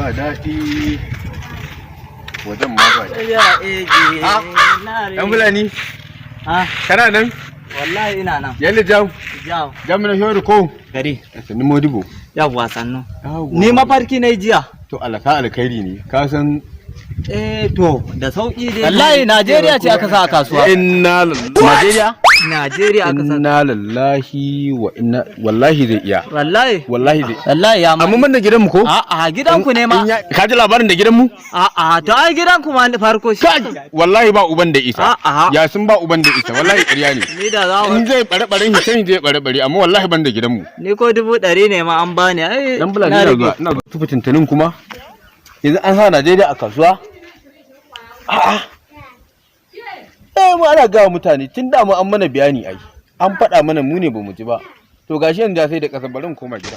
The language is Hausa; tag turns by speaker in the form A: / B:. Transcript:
A: ba daɗi wajen ma ba daɗi. Ɗan Fulani? Kana nan?
B: Wallahi ina nan.
A: Yalli jam? Jam na shori ko?
B: Gari.
A: Sannu Modibo.
B: Yawwa sannu. Ni mafarki na jiya.
A: To alaka alkhairi ne. Ka san
B: to da sauki dai. Wallahi Najeriya ce aka sa a kasuwa.
A: Najeriya?
B: Najeriya aka sa.
A: Inna lillahi wa inna wallahi zai iya.
B: Wallahi ya
A: amma mun da gidanmu ko?
B: A'a gidanku ne ma.
A: Ka ji labarin da gidanmu?
B: A'a to ai gidanku ma farko shi.
A: Wallahi ba uban da isa. Ya sun ba uban da isa wallahi ƙarya ne.
B: Ni da za mu.
A: In zai bare-baren shi sai zai bare-bare amma wallahi ban da gidanmu.
B: Ni ko 100 ne ma an bani ai.
A: Dan Fulani na zuwa. Ina tufa tuntunin kuma. Yanzu an sa Najeriya a kasuwa? Mu ana gawa mutane tun da mu an mana bayani ai. An faɗa mana mu ne bamu ji ba. To gashi yanzu sai da ƙasa barin koma gida.